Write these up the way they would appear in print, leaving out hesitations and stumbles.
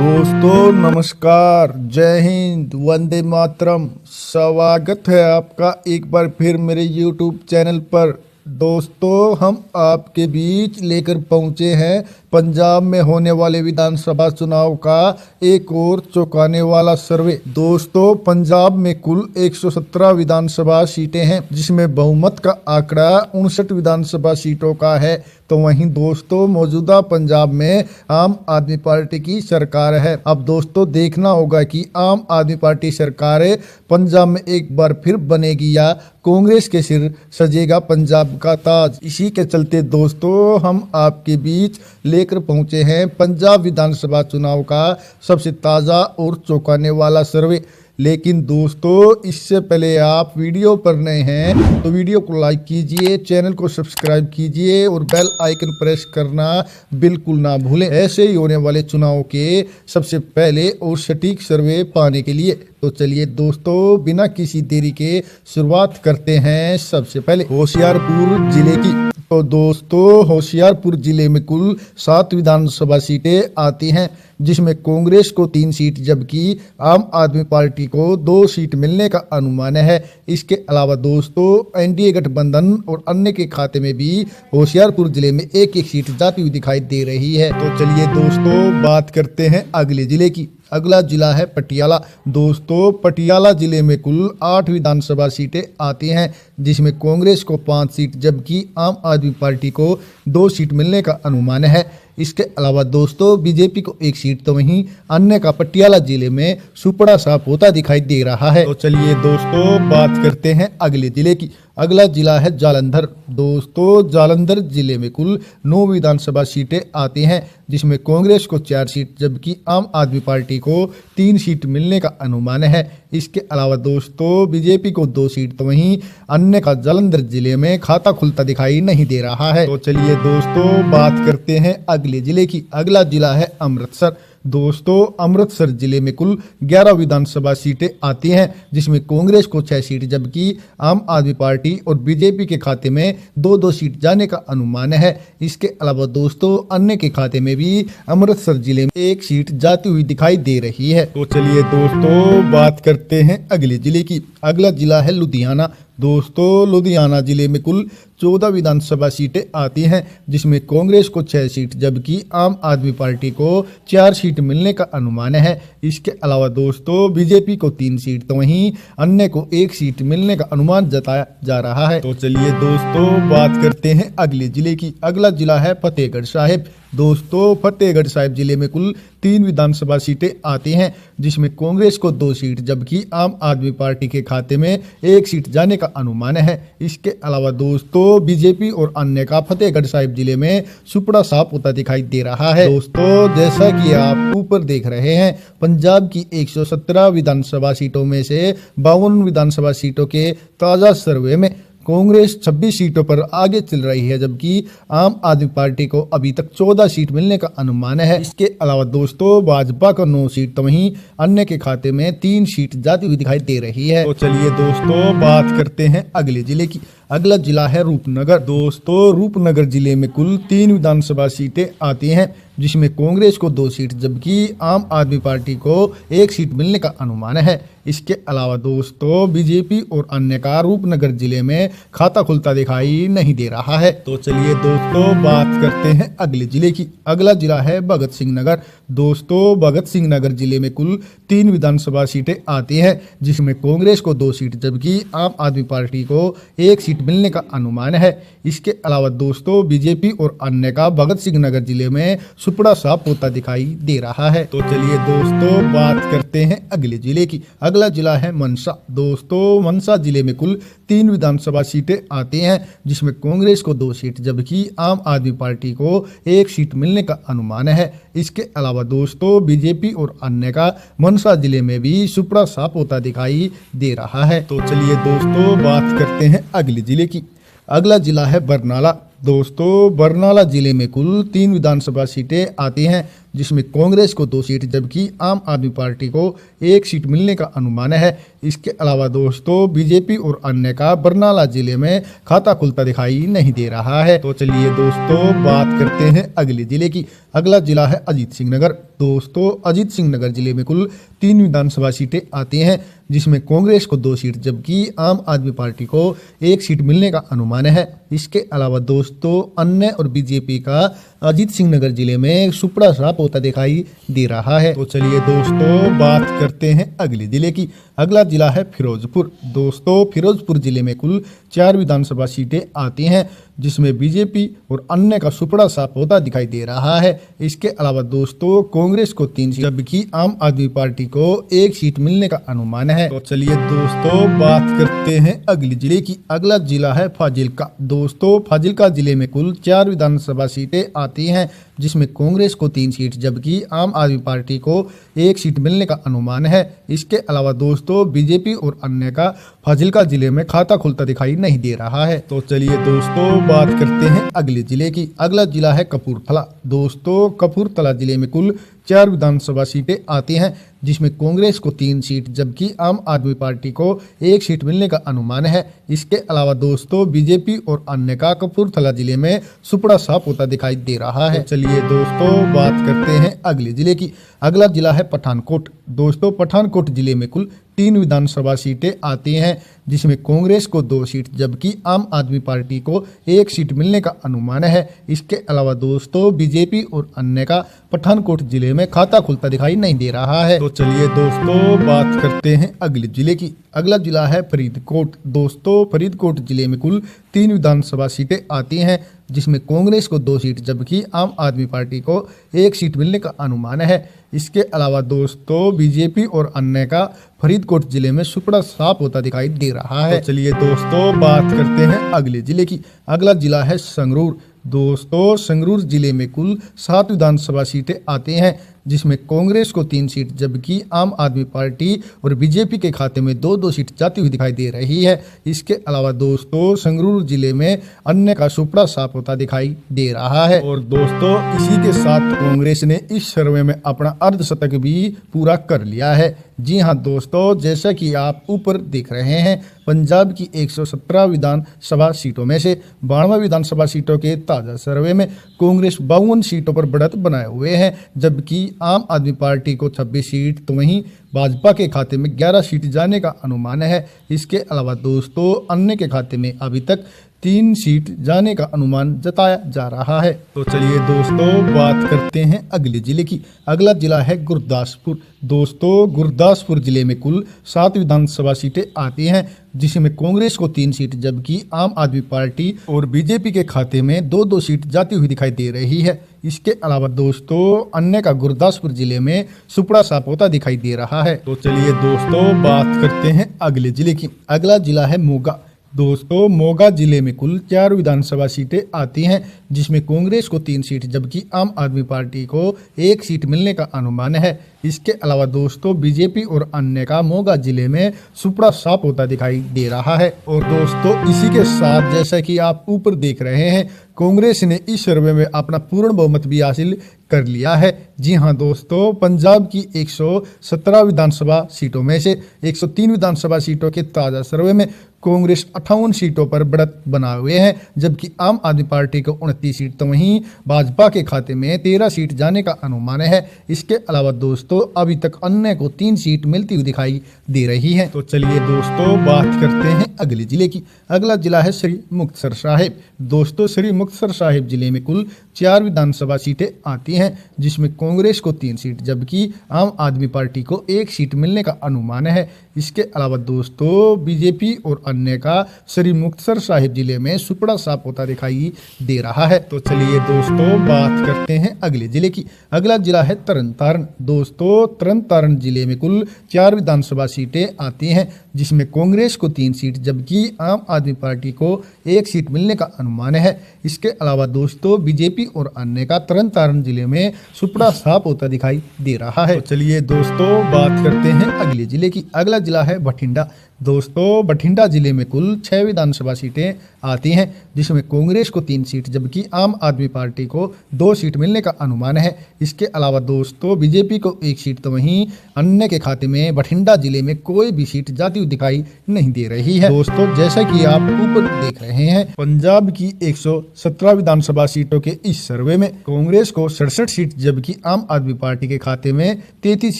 दोस्तों नमस्कार, जय हिंद, वंदे मातरम। स्वागत है आपका एक बार फिर मेरे YouTube चैनल पर। दोस्तों हम आपके बीच लेकर पहुंचे हैं पंजाब में होने वाले विधानसभा चुनाव का एक और चौंकाने वाला सर्वे। दोस्तों पंजाब में कुल 117 विधानसभा सीटें हैं, जिसमें बहुमत का आंकड़ा 59 विधानसभा सीटों का है। तो वहीं दोस्तों मौजूदा पंजाब में आम आदमी पार्टी की सरकार है। अब दोस्तों देखना होगा कि आम आदमी पार्टी सरकार पंजाब में एक बार फिर बनेगी या कांग्रेस के सिर सजेगा पंजाब का ताज। इसी के चलते दोस्तों हम आपके बीच लेकर पहुंचे हैं पंजाब विधानसभा चुनाव का सबसे ताज़ा और चौंकाने वाला सर्वे। लेकिन दोस्तों इससे पहले आप वीडियो पर नए हैं तो वीडियो को लाइक कीजिए, चैनल को सब्सक्राइब कीजिए और बेल आइकन प्रेस करना बिल्कुल ना भूलें, ऐसे ही होने वाले चुनाव के सबसे पहले और सटीक सर्वे पाने के लिए। तो चलिए दोस्तों बिना किसी देरी के शुरुआत करते हैं। सबसे पहले होशियारपुर जिले की। तो दोस्तों होशियारपुर जिले में कुल 7 विधानसभा सीटें आती हैं, जिसमें कांग्रेस को 3 सीट जबकि आम आदमी पार्टी को 2 सीट मिलने का अनुमान है। इसके अलावा दोस्तों एनडीए गठबंधन और अन्य के खाते में भी होशियारपुर जिले में एक एक सीट जाती हुई दिखाई दे रही है। तो चलिए दोस्तों बात करते हैं अगले जिले की। अगला जिला है पटियाला। दोस्तों पटियाला जिले में कुल 8 विधानसभा सीटें आती हैं, जिसमें कांग्रेस को 5 सीट जबकि आम आदमी पार्टी को 2 सीट मिलने का अनुमान है। इसके अलावा दोस्तों बीजेपी को 1 सीट तो वहीं अन्य का पटियाला जिले में सुपड़ा साफ होता दिखाई दे रहा है। तो चलिए दोस्तों बात करते हैं अगले जिले की। अगला जिला है जालंधर। दोस्तों जालंधर जिले में कुल 9 विधानसभा सीटें आती हैं, जिसमें कांग्रेस को 4 सीट जबकि आम आदमी पार्टी को 3 सीट मिलने का अनुमान है। इसके अलावा दोस्तों बीजेपी को 2 सीट तो वहीं अन्य का जालंधर जिले में खाता खुलता दिखाई नहीं दे रहा है। तो चलिए दोस्तों बात करते हैं अगले जिले की। अगला जिला है अमृतसर। दोस्तों अमृतसर जिले में कुल 11 विधानसभा सीटें आती हैं, जिसमें कांग्रेस को 6 सीट जबकि आम आदमी पार्टी और बीजेपी के खाते में 2-2 सीट जाने का अनुमान है। इसके अलावा दोस्तों अन्य के खाते में भी अमृतसर जिले में 1 सीट जाती हुई दिखाई दे रही है। तो चलिए दोस्तों बात करते हैं अगले जिले की। अगला जिला है लुधियाना। दोस्तों लुधियाना जिले में कुल 14 विधानसभा सीटें आती हैं, जिसमें कांग्रेस को 6 सीट जबकि आम आदमी पार्टी को 4 सीट मिलने का अनुमान है। इसके अलावा दोस्तों बीजेपी को 3 सीट तो वहीं अन्य को 1 सीट मिलने का अनुमान जताया जा रहा है। तो चलिए दोस्तों बात करते हैं अगले जिले की। अगला जिला है फतेहगढ़ साहिब। दोस्तों फतेहगढ़ साहिब जिले में कुल 3 विधानसभा सीटें आती हैं, जिसमें कांग्रेस को 2 सीट जबकि आम आदमी पार्टी के खाते में 1 सीट जाने का अनुमान है। इसके अलावा दोस्तों बीजेपी और अन्य का फतेहगढ़ साहिब जिले में सुपड़ा साफ होता दिखाई दे रहा है। दोस्तों जैसा कि आप ऊपर देख रहे हैं, पंजाब की 117 विधानसभा सीटों में से 52 विधानसभा सीटों के ताजा सर्वे में कांग्रेस 26 सीटों पर आगे चल रही है, जबकि आम आदमी पार्टी को अभी तक 14 सीट मिलने का अनुमान है। इसके अलावा दोस्तों भाजपा को 9 सीट तो वहीं अन्य के खाते में 3 सीट जाती हुई दिखाई दे रही है। तो चलिए दोस्तों बात करते हैं अगले जिले की। अगला जिला है रूपनगर। दोस्तों रूपनगर जिले में कुल 3 विधानसभा सीटें आती हैं, जिसमें कांग्रेस को 2 सीट जबकि आम आदमी पार्टी को 1 सीट मिलने का अनुमान है। इसके अलावा दोस्तों बीजेपी और अन्य का रूपनगर जिले में खाता खुलता दिखाई नहीं दे रहा है। तो चलिए दोस्तों बात करते हैं अगले जिले की। अगला जिला है भगत सिंह नगर। दोस्तों भगत सिंह नगर जिले में कुल 3 विधानसभा सीटें आती हैं, जिसमें कांग्रेस को 2 सीट जबकि आम आदमी पार्टी को 1 सीट मिलने का अनुमान है। इसके अलावा दोस्तों बीजेपी और अन्य का भगत सिंह नगर जिले में सुपड़ा साफ होता दिखाई दे रहा है। तो चलिए दोस्तों बात करते हैं अगले जिले की। अगला जिला है मनसा। दोस्तों मनसा जिले में कुल 3 विधानसभा सीटें आती हैं, जिसमें कांग्रेस को 2 सीट जबकि आम आदमी पार्टी को 1 सीट मिलने का अनुमान है। इसके अलावा दोस्तों बीजेपी और अन्य का मनसा जिले में भी सुपड़ा साफ होता दिखाई दे रहा है। तो चलिए दोस्तों बात करते हैं अगले जिले की। अगला जिला है बरनाला। दोस्तों बरनाला जिले में कुल 3 विधानसभा सीटें आती हैं, जिसमें कांग्रेस को 2 सीट जबकि आम आदमी पार्टी को 1 सीट मिलने का अनुमान है। इसके अलावा दोस्तों बीजेपी और अन्य का बरनाला जिले में खाता खुलता दिखाई नहीं दे रहा है। तो चलिए दोस्तों बात करते हैं अगले जिले की। अगला जिला है अजीत सिंह नगर। दोस्तों अजीत सिंह नगर जिले में कुल 3 विधानसभा सीटें आती हैं, जिसमें कांग्रेस को 2 सीट जबकि आम आदमी पार्टी को 1 सीट मिलने का अनुमान है। इसके अलावा दोस्तों अन्य और बीजेपी का अजीत सिंह नगर जिले में सुपड़ा साफ होता दिखाई दे रहा है। तो चलिए दोस्तों बात करते हैं अगले जिले की। अगला जिला है फिरोजपुर। दोस्तों फिरोजपुर जिले में कुल 4 विधानसभा सीटें आती हैं, जिसमें बीजेपी और अन्य का सुपड़ा साफ होता दिखाई दे रहा है। इसके अलावा दोस्तों कांग्रेस को 3 सीट जबकि आम आदमी पार्टी को 1 सीट मिलने का अनुमान है। तो चलिए दोस्तों बात करते हैं अगले जिले की। अगला जिला है फाजिल्का। दोस्तों फाजिल्का जिले में कुल 4 विधानसभा सीटें आती हैं, जिसमें कांग्रेस को 3 सीट जबकि आम आदमी पार्टी को 1 सीट मिलने का अनुमान है। इसके अलावा दोस्तों बीजेपी और अन्य का फाजिल्का जिले में खाता खुलता दिखाई नहीं दे रहा है। तो चलिए दोस्तों बात करते हैं अगले जिले की। अगला जिला है कपूरथला। दोस्तों कपूरथला जिले में कुल 4 विधानसभा सीटें आती हैं, जिसमें कांग्रेस को 3 सीट जबकि आम आदमी पार्टी को 1 सीट मिलने का अनुमान है। इसके अलावा दोस्तों बीजेपी और अन्य का कपूरथला जिले में सुपड़ा साफ होता दिखाई दे रहा है। चलिए दोस्तों बात करते हैं अगले जिले की। अगला जिला है पठानकोट। दोस्तों पठानकोट जिले में कुल 3 विधानसभा सीटें आती हैं, जिसमें कांग्रेस को 2 सीट जबकि आम आदमी पार्टी को 1 सीट मिलने का अनुमान है। इसके अलावा दोस्तों बीजेपी और अन्य का पठानकोट जिले में खाता खुलता दिखाई नहीं दे रहा है। तो चलिए दोस्तों बात करते हैं अगले जिले की। अगला जिला है फरीदकोट। दोस्तों फरीदकोट जिले में कुल 3 विधानसभा सीटें आती हैं, जिसमें कांग्रेस को 2 सीट जबकि आम आदमी पार्टी को 1 सीट मिलने का अनुमान है। इसके अलावा दोस्तों बीजेपी और अन्य का फरीदकोट जिले में सुपड़ा साफ होता दिखाई दे रहा है। तो चलिए दोस्तों बात करते हैं अगले जिले की। अगला जिला है संगरूर। दोस्तों संगरूर जिले में कुल 7 विधानसभा सीटें आती हैं, जिसमें कांग्रेस को 3 सीट जबकि आम आदमी पार्टी और बीजेपी के खाते में 2-2 सीट जाती हुई दिखाई दे रही है। इसके अलावा दोस्तों संगरूर जिले में अन्य का सुपड़ा साफ होता दिखाई दे रहा है। और दोस्तों इसी के साथ कांग्रेस ने इस सर्वे में अपना अर्धशतक भी पूरा कर लिया है। जी हाँ दोस्तों, जैसा कि आप ऊपर देख रहे हैं, पंजाब की 117 विधानसभा सीटों में से 92 विधानसभा सीटों के ताजा सर्वे में कांग्रेस 52 सीटों पर बढ़त बनाए हुए हैं, जबकि आम आदमी पार्टी को 26 सीट तो वहीं भाजपा के खाते में 11 सीट जाने का अनुमान है। इसके अलावा दोस्तों अन्य के खाते में अभी तक 3 सीट जाने का अनुमान जताया जा रहा है। तो चलिए दोस्तों बात करते हैं अगले जिले की। अगला जिला है गुरदासपुर। दोस्तों गुरदासपुर जिले में कुल 7 विधानसभा सीटें आती हैं, जिसमें कांग्रेस को 3 सीट जबकि आम आदमी पार्टी और बीजेपी के खाते में 2-2 सीट जाती हुई दिखाई दे रही है। इसके अलावा दोस्तों अन्य का गुरदासपुर जिले में सुपड़ा साफ होता दिखाई दे रहा है। तो चलिए दोस्तों बात करते हैं अगले जिले की। अगला जिला है मोगा। दोस्तों मोगा जिले में कुल 4 विधानसभा सीटें आती हैं, जिसमें कांग्रेस को 3 सीट जबकि आम आदमी पार्टी को 1 सीट मिलने का अनुमान है। इसके अलावा दोस्तों बीजेपी और अन्य का मोगा जिले में सुपड़ा साफ होता दिखाई दे रहा है। और दोस्तों इसी के साथ जैसा कि आप ऊपर देख रहे हैं, कांग्रेस ने इस सर्वे में अपना पूर्ण बहुमत भी हासिल कर लिया है। जी हाँ दोस्तों, पंजाब की 117 विधानसभा सीटों में से 103 विधानसभा सीटों के ताजा सर्वे में कांग्रेस 58 सीटों पर बढ़त बनाए हुए हैं, जबकि आम आदमी पार्टी को 29 सीट तो वहीं भाजपा के खाते में 13 सीट जाने का अनुमान है। इसके अलावा दोस्तों अभी तक अन्य को 3 सीट मिलती हुई दिखाई दे रही है। तो चलिए दोस्तों बात करते हैं अगले जिले की। अगला जिला है श्री मुक्तसर साहिब। दोस्तों श्री मुक्तसर साहिब जिले में कुल 4 विधानसभा सीटें आती हैं, जिसमें कांग्रेस को 3 सीट जबकि आम आदमी पार्टी को 1 सीट मिलने का अनुमान है। इसके अलावा दोस्तों बीजेपी और अन्य का श्री मुक्तसर साहिब जिले में सुपड़ा साफ होता दिखाई दे रहा है। तो चलिए दोस्तों बात करते हैं अगले जिले की। अगला जिला है तरन तारण। दोस्तों तरन तारण जिले में कुल 4 विधानसभा सीटें आती हैं, जिसमें कांग्रेस को 3 सीट जबकि आम आदमी पार्टी को 1 सीट मिलने का अनुमान है। इसके अलावा दोस्तों बीजेपी और अन्य का तरन तारण जिले में सुपड़ा साफ होता दिखाई दे रहा है। तो चलिए दोस्तों बात करते हैं अगले जिले की। अगला जिला है बठिंडा। दोस्तों बठिंडा जिले में कुल 6 विधानसभा सीटें आती हैं, जिसमें कांग्रेस को 3 सीट जबकि आम आदमी पार्टी को 2 सीट मिलने का अनुमान है। इसके अलावा दोस्तों बीजेपी को 1 सीट तो वहीं अन्य के खाते में बठिंडा जिले में कोई भी सीट जाती हुई दिखाई नहीं दे रही है। दोस्तों जैसा कि आप ऊपर देख रहे हैं, पंजाब की 117 विधानसभा सीटों के इस सर्वे में कांग्रेस को 67 सीट जबकि आम आदमी पार्टी के खाते में 33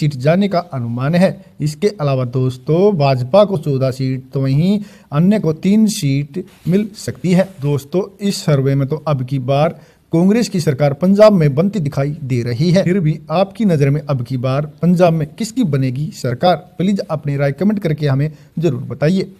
सीट जाने का अनुमान है। इसके अलावा दोस्तों भाजपा को 14 सीट तो वहीं अन्य को 3 सीट मिल सकती है। दोस्तों इस सर्वे में तो अब की बार कांग्रेस की सरकार पंजाब में बनती दिखाई दे रही है। फिर भी आपकी नजर में अब की बार पंजाब में किसकी बनेगी सरकार? प्लीज अपनी राय कमेंट करके हमें जरूर बताइए।